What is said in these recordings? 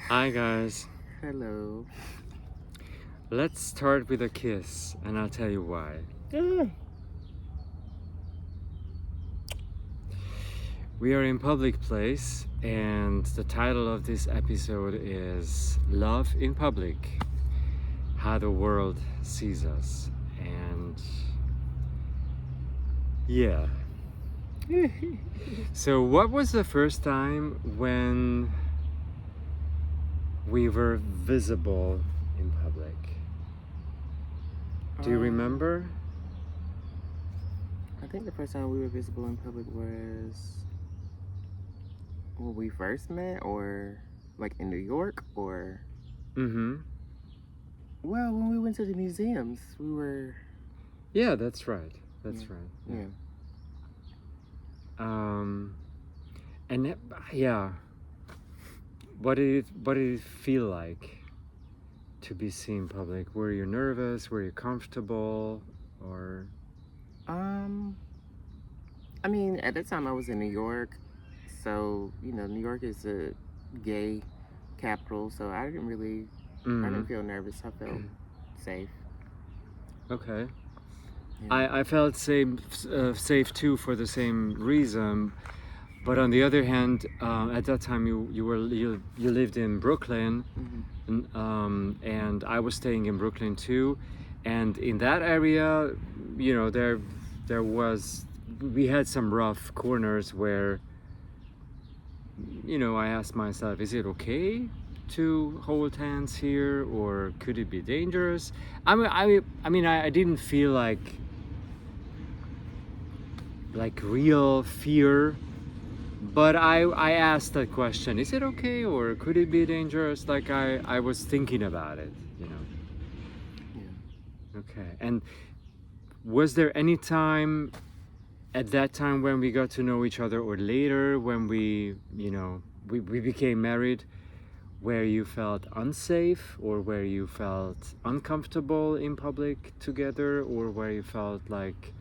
Hi guys. Hello. Let's start with a kiss and I'll tell you why. We are in public place and the title of this episode is Love in Public: How the World Sees Us. And yeah. So what was the first time when we were visible in public? Do you remember? I think the first time we were visible in public was when we first met, or like in New York, or Mm-hmm. well, when we went to the museums, we were. Yeah, that's right. That's Yeah. right. Yeah. And yeah, what did it feel like to be seen public? Were you nervous? Were you comfortable? Or I mean, at that time I was in New York, so New York is a gay capital, so I didn't feel nervous. I felt safe. Okay. Yeah. I felt safe too for the same reason. But on the other hand, at that time you lived in Brooklyn, and I was staying in Brooklyn too, and in that area, there was we had some rough corners where I asked myself, is it okay to hold hands here, or could it be dangerous? I didn't feel like real fear. But I asked that question, is it okay or could it be dangerous? Like I was thinking about it. Yeah. Okay. And was there any time at that time when we got to know each other, or later when we became married, where you felt unsafe or where you felt uncomfortable in public together, or where you felt like...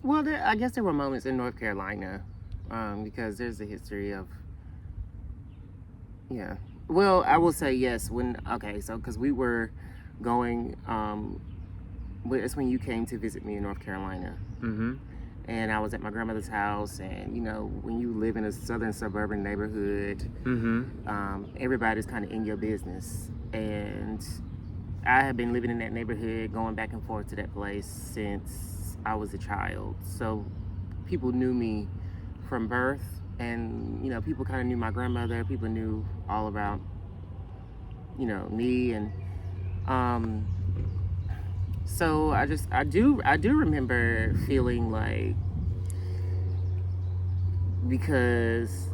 Well, I guess there were moments in North Carolina, because there's a history of, yeah. Well, I will say yes. So because we were going, it's when you came to visit me in North Carolina. Mm-hmm. And I was at my grandmother's house, and when you live in a southern suburban neighborhood, everybody's kind of in your business. And I have been living in that neighborhood, going back and forth to that place since I was a child. So people knew me from birth, and people kind of knew my grandmother. People knew all about me, and so I do remember feeling like, because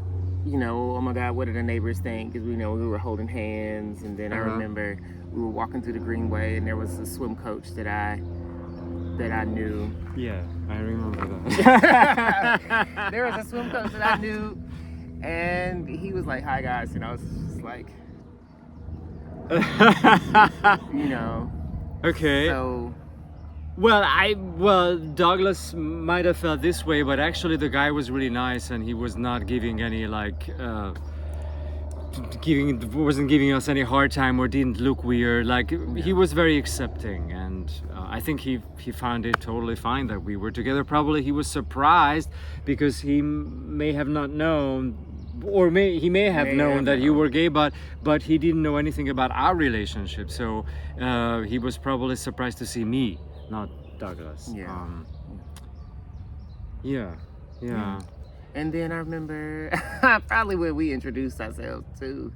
oh my God, what did the neighbors think? Because we were holding hands, and then I remember we were walking through the Greenway, and there was a swim coach that I knew. Yeah, I remember that. There was a swim coach that I knew, and he was like, "Hi guys," and I was just like, Okay. So. Well, Douglas might have felt this way, but actually the guy was really nice, and he was not giving any wasn't giving us any hard time, or didn't look weird. He was very accepting, and I think he found it totally fine that we were together. Probably he was surprised because he may have not known, or he may have known that you were gay, but he didn't know anything about our relationship. So he was probably surprised to see me, not Douglas. Yeah. Yeah. And then I remember probably when we introduced ourselves to,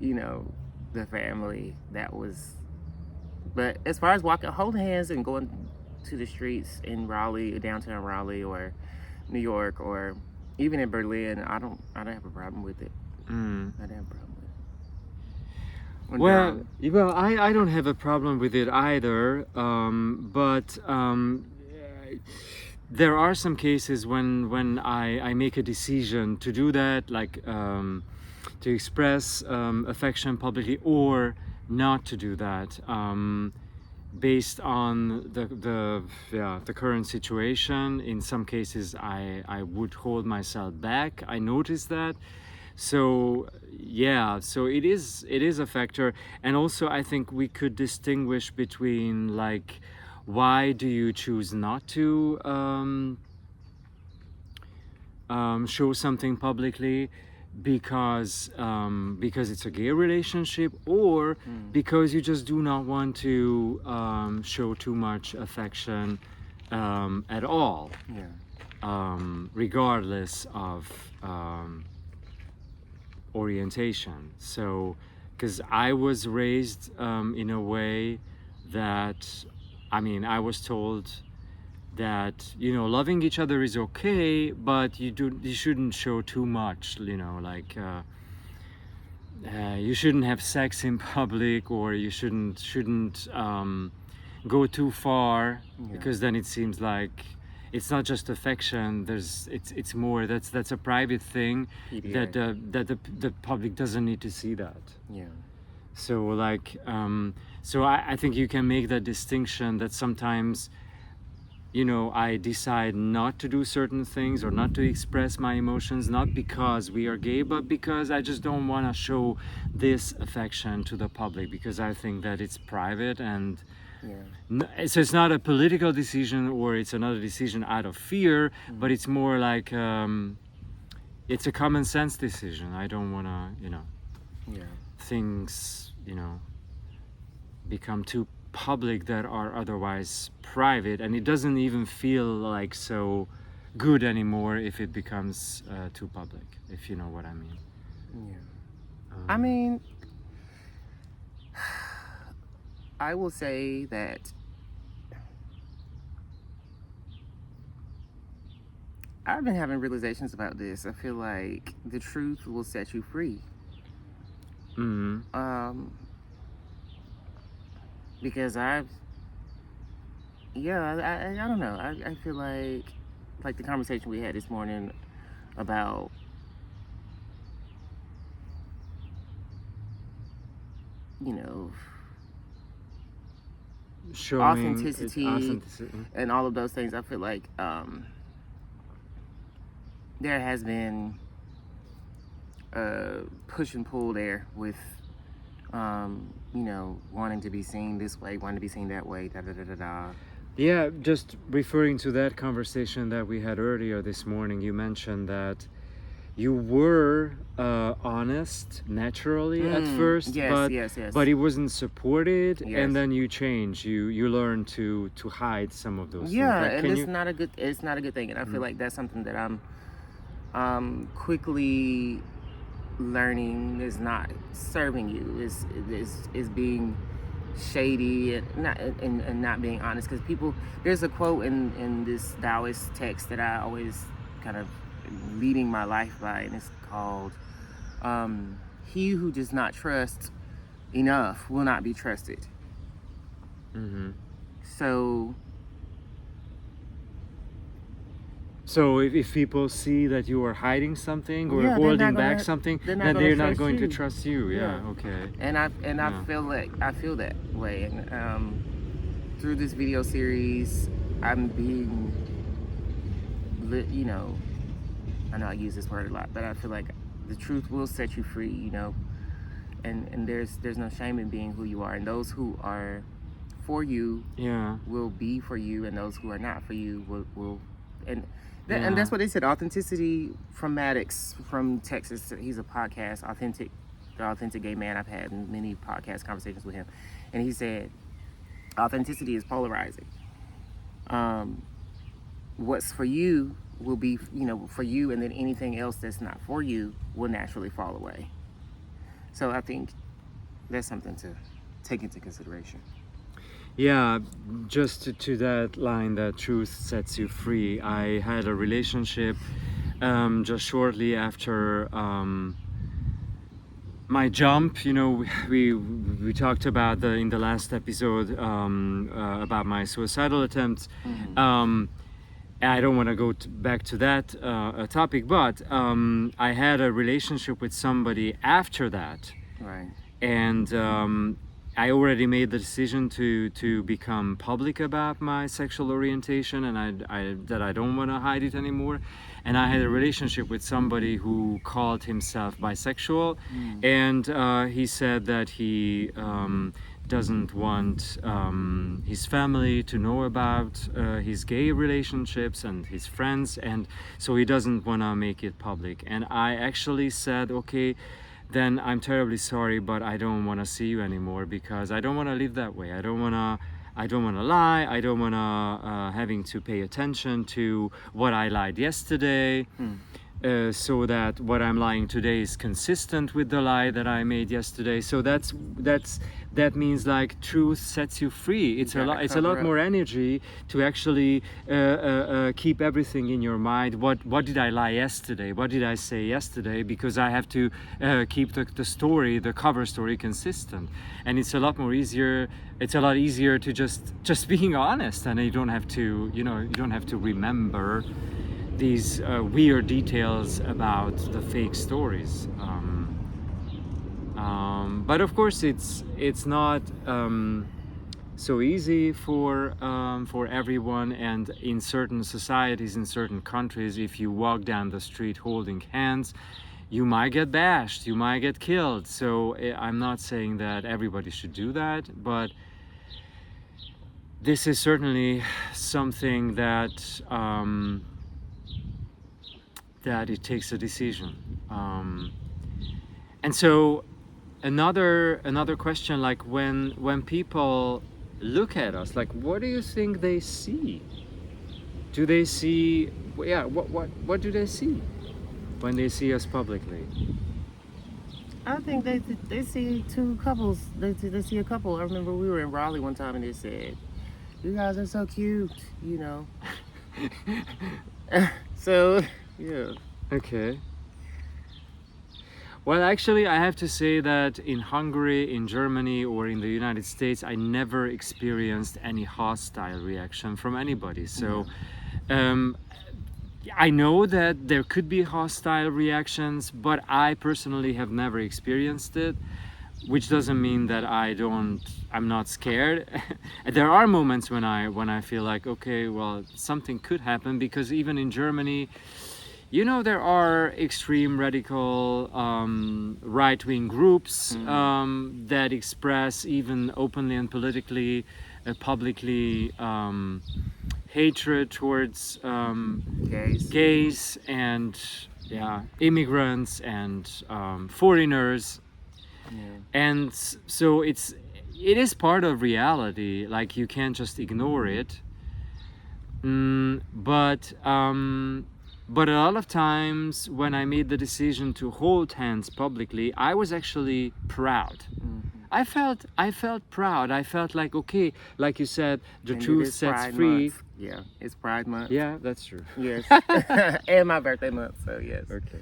the family. That was. But as far as holding hands and going to the streets in Raleigh, downtown Raleigh, or New York, or even in Berlin, I don't have a problem with it. I don't have a problem with it. Well, I don't have a problem with it either, but there are some cases when I make a decision to do that, like to express affection publicly, or not to do that, based on the current situation. In some cases, I would hold myself back. I noticed that. So yeah, so it is a factor, and also I think we could distinguish between like, why do you choose not to show something publicly, because it's a gay relationship, or because you just do not want to show too much affection at all, Yeah. regardless of orientation. So, because I was raised in a way that, I mean, I was told that, loving each other is okay, but you shouldn't show too much, like you shouldn't have sex in public, or you shouldn't go too far, because then it seems like it's not just affection. It's more, that's a private thing that the public doesn't need to see that. Yeah. So like so I think you can make that distinction, that sometimes I decide not to do certain things or not to express my emotions, not because we are gay, but because I just don't want to show this affection to the public, because I think that it's private, and so it's not a political decision, or it's another decision out of fear, but it's more like it's a common sense decision. I don't want to, things, become too public that are otherwise private, and it doesn't even feel like so good anymore if it becomes too public, if you know what I mean. I mean, I will say that I've been having realizations about this. I feel like the truth will set you free. Because I don't know. I feel like the conversation we had this morning about Showing authenticity and all of those things. I feel like there has been a push and pull there with wanting to be seen this way, wanting to be seen that way, da da da da da. Yeah, just referring to that conversation that we had earlier this morning, you mentioned that you were honest naturally at first, but it wasn't supported, and then you changed. You learned to hide some of those things. Yeah, and it's not a good thing, and I feel like that's something that I'm quickly learning is not serving you, is being shady and not being honest. Because there's a quote in this Taoist text that I always kind of leading my life by, and it's called he who does not trust enough will not be trusted. So if people see that you are hiding something or holding back something, then they're not going to trust you. Okay. And I feel that way, and through this video series, I'm being, I know I use this word a lot, but I feel like the truth will set you free, and there's no shame in being who you are, and those who are for you will be for you, and those who are not for you will and that's what they said. Authenticity from Maddox from Texas. He's a podcast, the authentic gay man. I've had many podcast conversations with him, and he said authenticity is polarizing. What's for you will be, for you, and then anything else that's not for you will naturally fall away. So I think that's something to take into consideration. Yeah, just to that line, that truth sets you free. I had a relationship just shortly after my jump. We talked about in the last episode about my suicidal attempts. I don't want to go back to that topic, but I had a relationship with somebody after that, right? And I already made the decision to become public about my sexual orientation, and that I don't want to hide it anymore. And I had a relationship with somebody who called himself bisexual, and he said that he doesn't want his family to know about his gay relationships and his friends, and so he doesn't want to make it public. And I actually said, okay, then I'm terribly sorry, but I don't want to see you anymore, because I don't want to live that way. I don't want to lie. I don't want to having to pay attention to what I lied yesterday, so that what I'm lying today is consistent with the lie that I made yesterday. So that means like truth sets you free. It's a lot more energy to actually keep everything in your mind. What did I lie yesterday? What did I say yesterday? Because I have to keep the story, the cover story, consistent. And it's a lot more easier. It's a lot easier to just being honest, and you don't have to, you don't have to remember these weird details about the fake stories. But of course, it's not so easy for everyone. And in certain societies, in certain countries, if you walk down the street holding hands, you might get bashed, you might get killed. So I'm not saying that everybody should do that, but this is certainly something that that it takes a decision. And so another question, like when people look at us, like, what do you think they see? Do they see, what do they see when they see us publicly? I think they see two couples. They see a couple. I remember we were in Raleigh one time and they said, "You guys are so cute," So, yeah. Okay. Well, actually, I have to say that in Hungary, in Germany, or in the United States, I never experienced any hostile reaction from anybody. So, I know that there could be hostile reactions, but I personally have never experienced it, which doesn't mean that I'm not scared. There are moments when I feel like, okay, well, something could happen, because even in Germany, there are extreme radical right-wing groups that express, even openly and politically, publicly, hatred towards gays and immigrants and foreigners. And so it is part of reality. Like, you can't just ignore it. But a lot of times when I made the decision to hold hands publicly, I was actually proud. I felt proud. I felt like, okay, like you said, the truth sets free. Month. Yeah, it's Pride Month. Yeah, that's true. Yes. And my birthday month, so yes. Okay.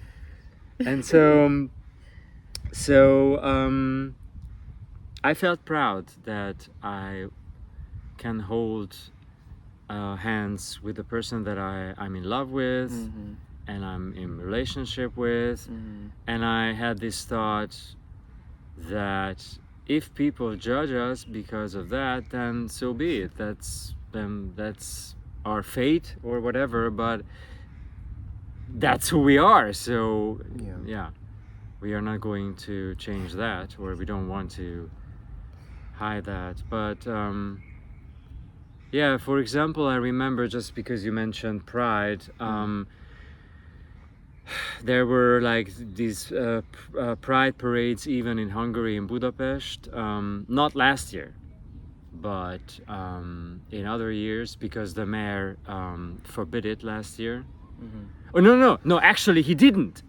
And so I felt proud that I can hold hands with the person that I'm in love with, and I'm in relationship with. And I had this thought that if people judge us because of that, then so be it. That's our fate or whatever, but that's who we are. So yeah, we are not going to change that, or we don't want to hide that. But yeah, for example, I remember, just because you mentioned Pride, there were like these Pride parades even in Hungary, in Budapest, not last year, but in other years, because the mayor forbid it last year. Oh, no, actually he didn't.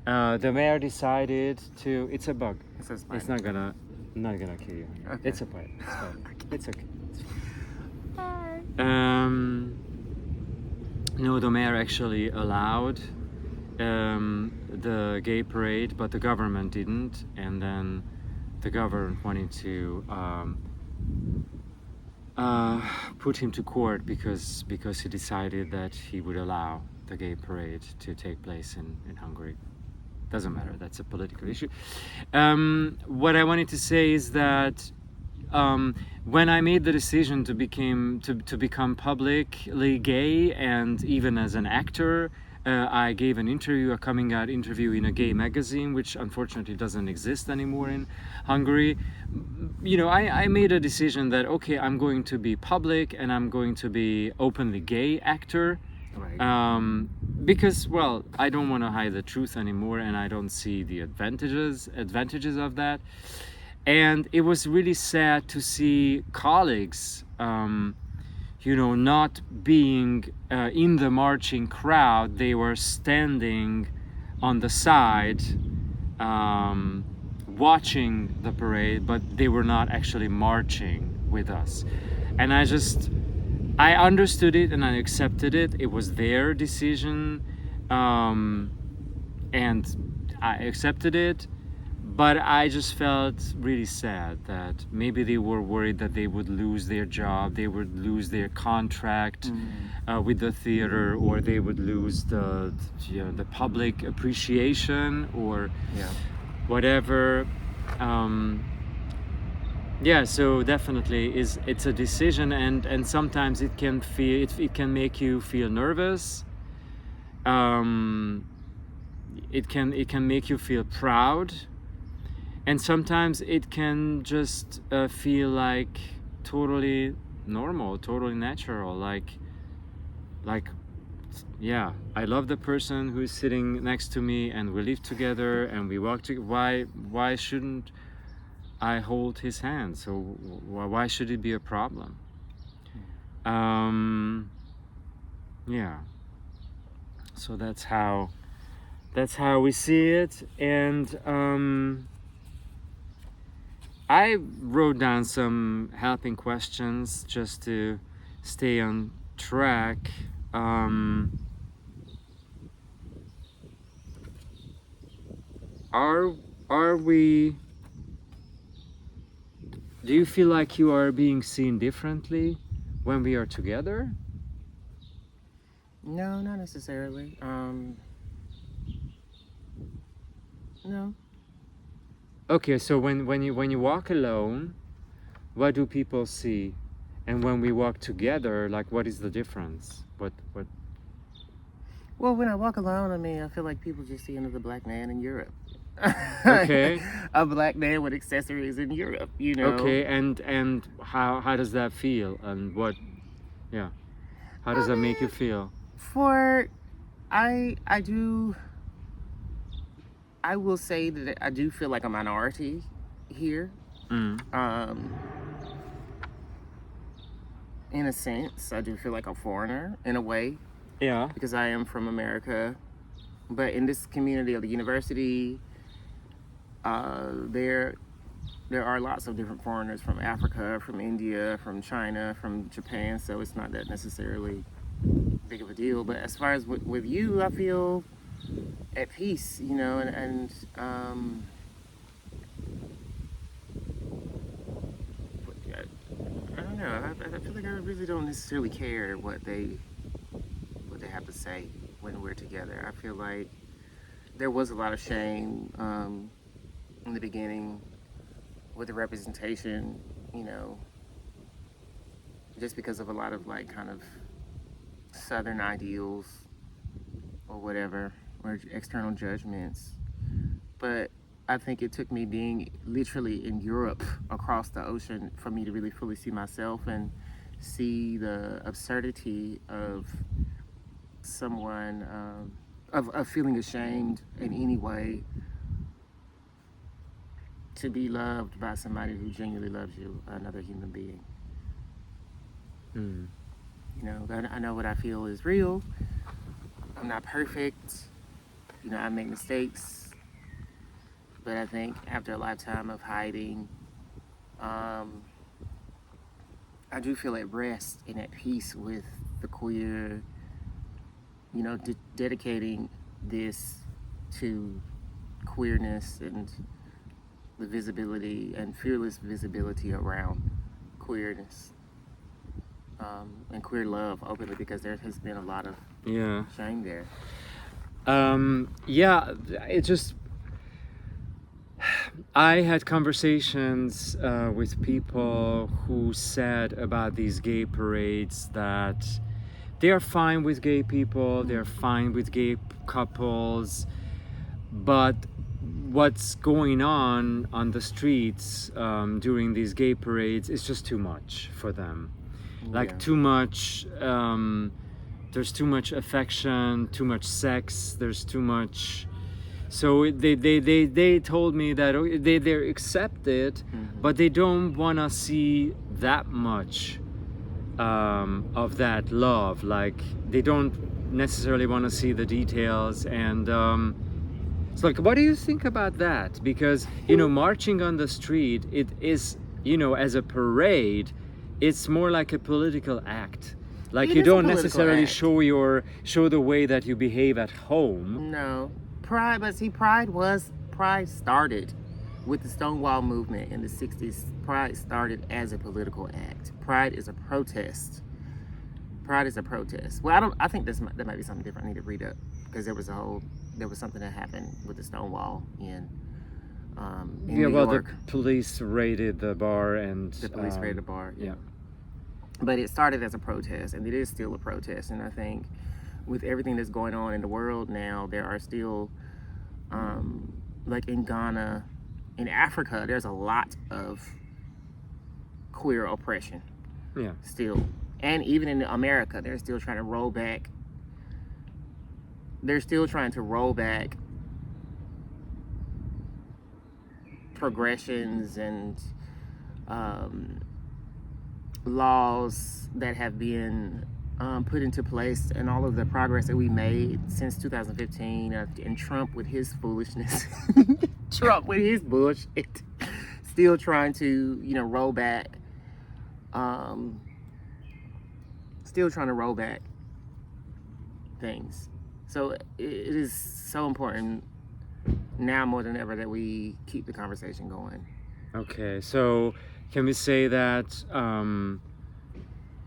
The mayor decided to, it's a bug. It's not gonna kill you. Okay. It's a bug. It's fine. It's okay. No, the mayor actually allowed the gay parade, but the government didn't, and then the government wanted to put him to court because he decided that he would allow the gay parade to take place in Hungary. doesn't matter. That's a political issue. What I wanted to say is that when I made the decision to become publicly gay, and even as an actor, I gave an interview, a coming out interview in a gay magazine, which unfortunately doesn't exist anymore in Hungary. You know, I made a decision that, okay, I'm going to be public and I'm going to be openly gay actor. Right. Because, well, I don't want to hide the truth anymore, and I don't see the advantages of that. And it was really sad to see colleagues, you know, not being in the marching crowd. They were standing on the side, watching the parade, but they were not actually marching with us. And I understood it and I accepted it. It was their decision, and I accepted it. But I just felt really sad that maybe they were worried that they would lose their job, they would lose their contract with the theater, or they would lose the public appreciation, or Yeah. whatever. Yeah, so definitely it's a decision, and sometimes it can make you feel nervous. It can make you feel proud, and sometimes it can just feel like totally normal, totally natural, like yeah, I love the person who's sitting next to me, and we live together and we walk together. Why shouldn't I hold his hand? So why should it be a problem? Yeah, so that's how we see it. And I wrote down some helping questions just to stay on track. Are we? Do you feel like you are being seen differently when we are together? No, not necessarily. No. Okay, so when you walk alone, what do people see? And when we walk together, like, what is the difference? What Well, when I walk alone, I mean, I feel like people just see another black man in Europe. Okay. A black man with accessories in Europe, you know. Okay, and how does that feel? And what, yeah, how does that make you feel? I will say that I do feel like a minority here. Mm. In a sense, I do feel like a foreigner in a way, Yeah. because I am from America. But in this community of the university, there are lots of different foreigners from Africa, from India, from China, from Japan. So it's not that necessarily big of a deal. But as far as with you, I feel at peace, you know, and I don't know. I feel like I really don't necessarily care what they have to say when we're together. I feel like there was a lot of shame in the beginning with the representation, you know, just because of a lot of like kind of Southern ideals or whatever, or external judgments. But I think it took me being literally in Europe across the ocean for me to really fully see myself and see the absurdity of someone, of feeling ashamed in any way to be loved by somebody who genuinely loves you, another human being. Mm. You know, I know what I feel is real. I'm not perfect. You know, I make mistakes. But I think after a lifetime of hiding, I do feel at rest and at peace with the queer, you know, dedicating this to queerness and the visibility and fearless visibility around queerness, and queer love openly, because there has been a lot of Yeah. shame there. Yeah, it just I had conversations with people who said about these gay parades that they are fine with gay people, they're fine with gay couples, but what's going on the streets during these gay parades is just too much for them. Like Yeah. too much. There's too much affection, too much sex. There's too much. So they told me that they accept it, but they don't want to see that much of that love. Like they don't necessarily want to see the details. And it's like, what do you think about that? Because marching on the street, it is as a parade, it's more like a political act. Like It you is a don't political necessarily act. show the way that you behave at home. No. Pride, but see, Pride started with the Stonewall movement in the 60s. Pride started as a political act. Pride is a protest. Pride is a protest. Well, I think that might be something different. I need to read up because there was something that happened with the Stonewall in New York. The police raided the bar and The police raided the bar. Yeah. But it started as a protest, and it is still a protest. And I think with everything that's going on in the world now, there are still, like in Ghana, in Africa, there's a lot of queer oppression Yeah. still. And even in America, they're still trying to roll back. They're still trying to roll back progressions and laws that have been put into place, and all of the progress that we made since 2015, and Trump with his foolishness, Trump with his bullshit, still trying to roll back, still trying to roll back things. So it is so important now more than ever that we keep the conversation going. Okay, so can we say that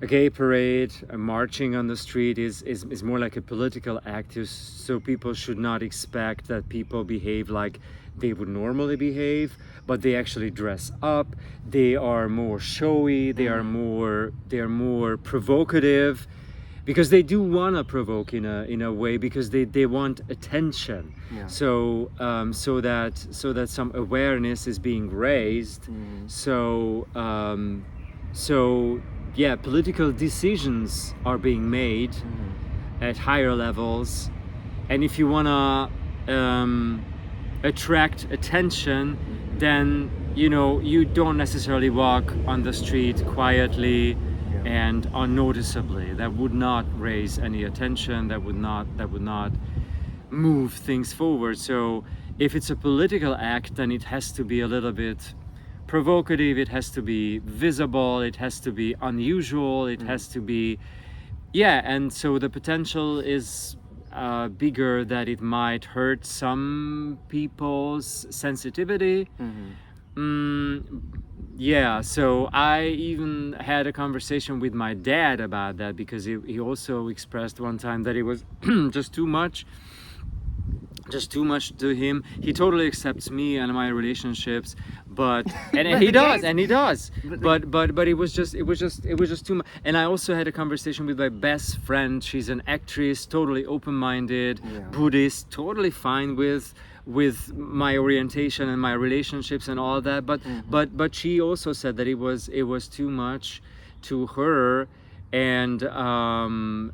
a gay parade, marching on the street is more like a political act, so people should not expect that people behave like they would normally behave, but they actually dress up, they are more showy, they are more provocative, because they do want to provoke in a way, because they want attention. Yeah. So so that some awareness is being raised. So yeah, political decisions are being made at higher levels, and if you want to attract attention, then you don't necessarily walk on the street quietly and unnoticeably. That would not raise any attention. That would not move things forward. So if it's a political act, then it has to be a little bit provocative, it has to be visible, it has to be unusual, it has to be, and so the potential is bigger that it might hurt some people's sensitivity. So I even had a conversation with my dad about that, because he also expressed one time that it was just too much to him. He totally accepts me and my relationships, but he does. But it was just too much. And I also had a conversation with my best friend. She's an actress, totally open-minded, Buddhist, totally fine with my orientation and my relationships and all that. But she also said that it was too much to her. And and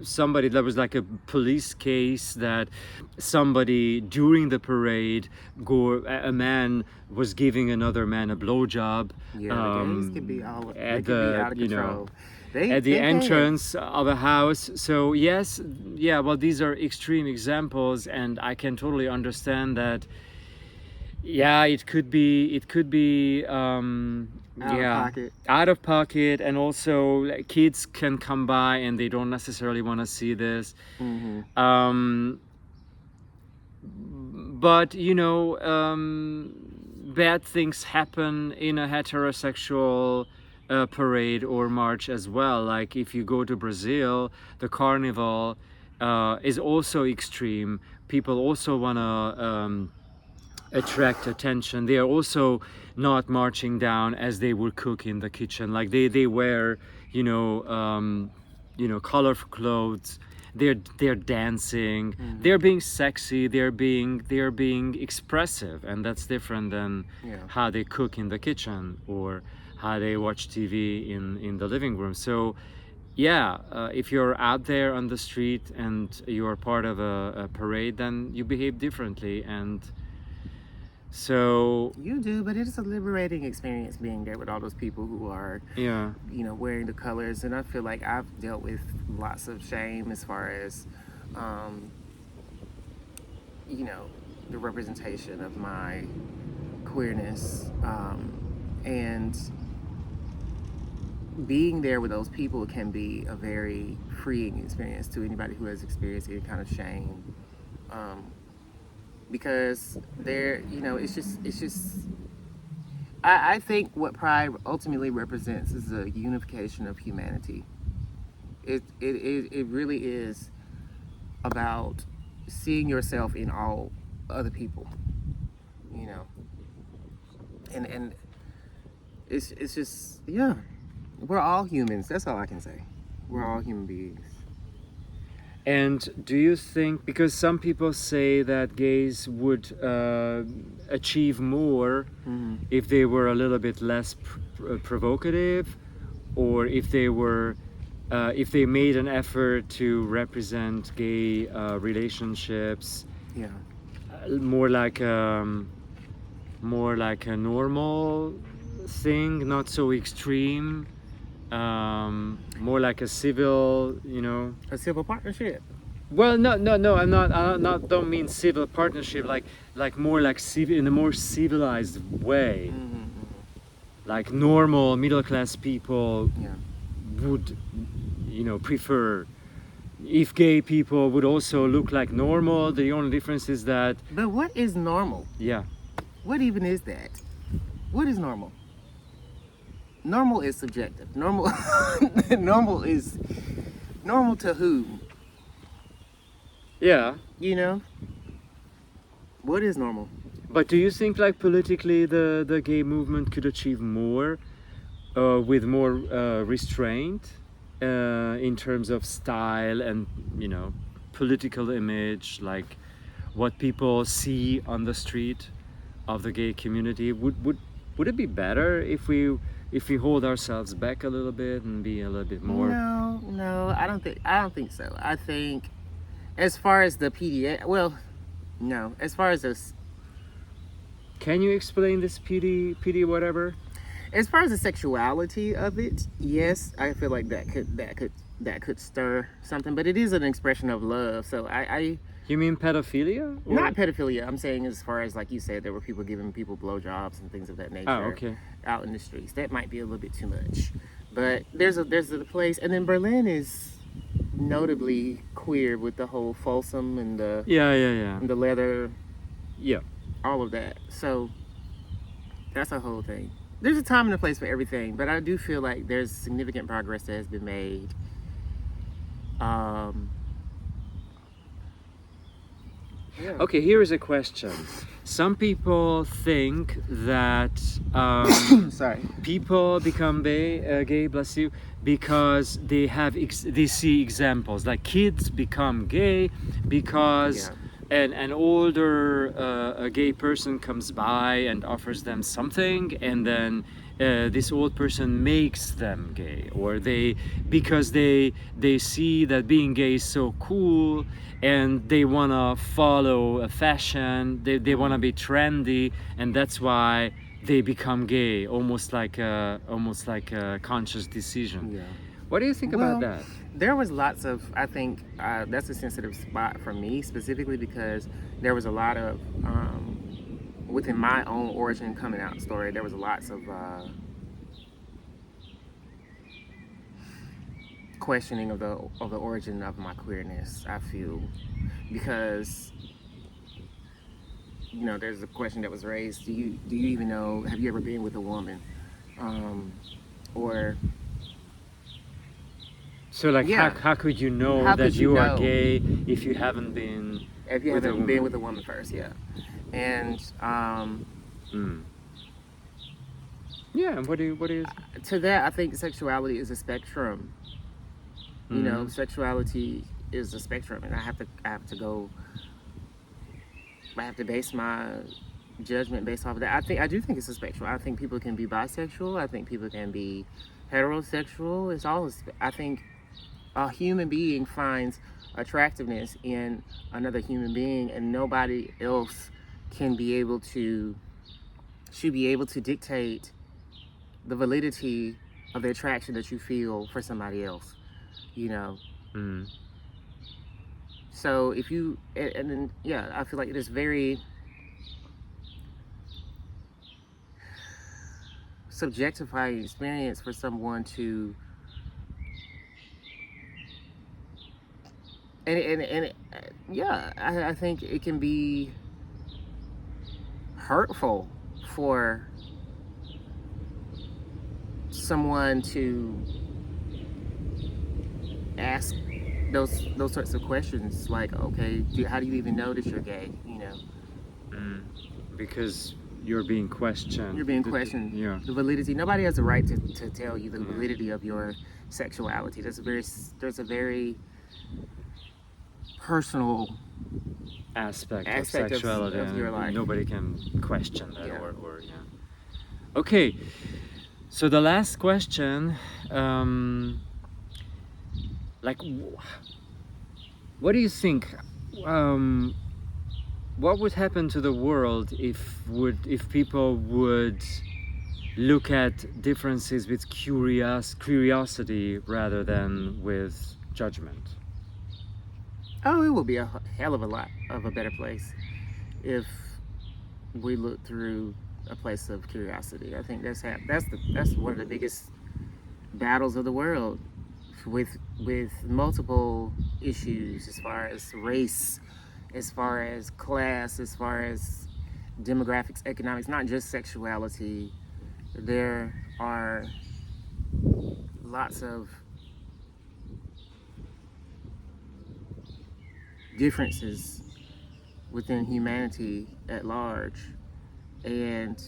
somebody, there was like a police case that somebody during the parade, a man was giving another man a blowjob. The gays can be out of control. At the entrance of a house. So yes, well, these are extreme examples, and I can totally understand that. Yeah, it could be out of pocket, and also like, kids can come by and they don't necessarily want to see this. But bad things happen in a heterosexual parade or march as well. Like if you go to Brazil, the carnival, is also extreme. People also want to attract attention. They are also not marching down as they would cook in the kitchen. Like they wear, colorful clothes. They're dancing. They're being sexy. They're being expressive, and that's different than Yeah. how they cook in the kitchen or how they watch TV in the living room. So yeah, if you're out there on the street and you're part of a parade, then you behave differently. And so You do, but it is a liberating experience being there with all those people who are, yeah, wearing the colors. And I feel like I've dealt with lots of shame as far as, um, the representation of my queerness. And being there with those people can be a very freeing experience to anybody who has experienced any kind of shame. Because I think what pride ultimately represents is a unification of humanity. It really is about seeing yourself in all other people, you know, and it's just, yeah, we're all humans. That's all I can say. We're all human beings. and do you think, because some people say that gays would achieve more if they were a little bit less provocative, or if they made an effort to represent gay relationships Yeah. more like a normal thing, not so extreme, more like a civil, A civil partnership. well, no, I'm not don't mean civil partnership, like more like civil, in a more civilized way, like normal middle class people Yeah. would, prefer. If gay people would also look like normal, the only difference is that, But what is normal? yeah, What even is that? What is normal? Normal is subjective. Normal normal is normal to whom? yeah. You know? What is normal? But do you think, like, politically the gay movement could achieve more with more restraint in terms of style and, political image, like what people see on the street of the gay community? Would it be better if we hold ourselves back a little bit and be a little bit more? No, I don't think so. I think as far as the PDA, well, no. As far as this Can you explain this PD whatever? As far as the sexuality of it, yes, I feel like that could stir something, but it is an expression of love. So I You mean pedophilia? Or- not pedophilia. I'm saying as far as, like you said, there were people giving people blowjobs and things of that nature. Oh, okay. Out in the streets. That might be a little bit too much, but there's a place, and then Berlin is notably queer with the whole Folsom and the Yeah. and the leather, Yeah. all of that. So that's a whole thing. There's a time and a place for everything, but I do feel like there's significant progress that has been made. Yeah. Okay, here is a question. Some people think that Sorry. people become gay, bless you, because they see examples. Like kids become gay because an older a gay person comes by and offers them something, and then this old person makes them gay, or because they see that being gay is so cool, and they want to follow a fashion, they want to be trendy, and that's why they become gay, almost like a conscious decision. Yeah. What do you think about that? There was lots of, I think that's a sensitive spot for me specifically, because there was a lot of, within my own origin coming out story, there was lots of questioning of the origin of my queerness, I feel, because there's a question that was raised: do you even know? Have you ever been with a woman, or So like Yeah. how could you know How that could you are know? gay if you haven't been If you with a haven't been woman? with a woman first, yeah. And Mm. Yeah, and what do you to that, I think sexuality is a spectrum. You know, Mhm. sexuality is a spectrum, and I have to base my judgment based off of that. I do think it's a spectrum. I think people can be bisexual. I think people can be heterosexual. I think a human being finds attractiveness in another human being, and nobody else can be able to should be able to dictate the validity of the attraction that you feel for somebody else. You know. Mm. So if you and then yeah, I feel like it is very subjectifying experience for someone to and yeah, I think it can be hurtful for someone to ask those sorts of questions like, okay, how do you even know that you're gay? You know, Mm. Because you're being questioned. you're being questioned. Yeah. The validity. Nobody has a right to tell you the Yeah. validity of your sexuality. There's a very personal Aspect of aspect sexuality, of your and life. nobody can question that, Yeah. or yeah. Okay, so the last question, um, like, what do you think? Um, what would happen to the world if people would look at differences with curiosity rather than with judgment? Oh, it will be a hell of a lot of a better place if we look through a place of curiosity. I think that's one of the biggest battles of the world with multiple issues as far as race, as far as class, as far as demographics, economics, not just sexuality. There are lots of differences within humanity at large. And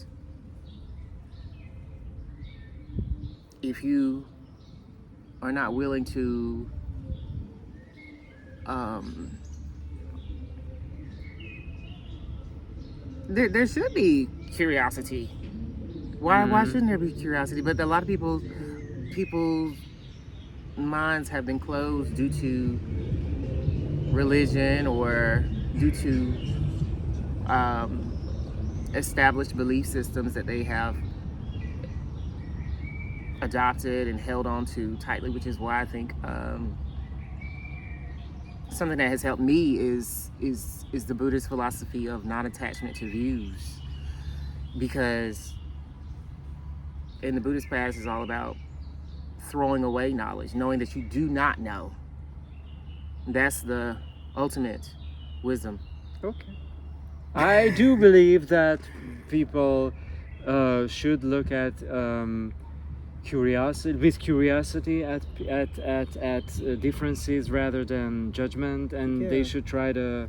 if you are not willing to um, there should be curiosity. Why Mm, shouldn't there be curiosity? But a lot of people's minds have been closed due to religion or due to um, established belief systems that they have adopted and held on to tightly, which is why I think something that has helped me is the Buddhist philosophy of non-attachment to views, because in the Buddhist path is all about throwing away knowledge, knowing that you do not know. That's the ultimate wisdom. okay. I do believe that people should look at curiosity at differences rather than judgment, and they Yeah. should try to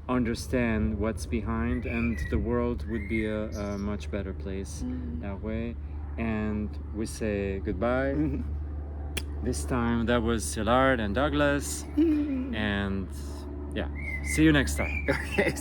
understand what's behind, and the world would be a much better place that way. And we say goodbye. This time that was Szilard and Douglas, and yeah, see you next time. Okay.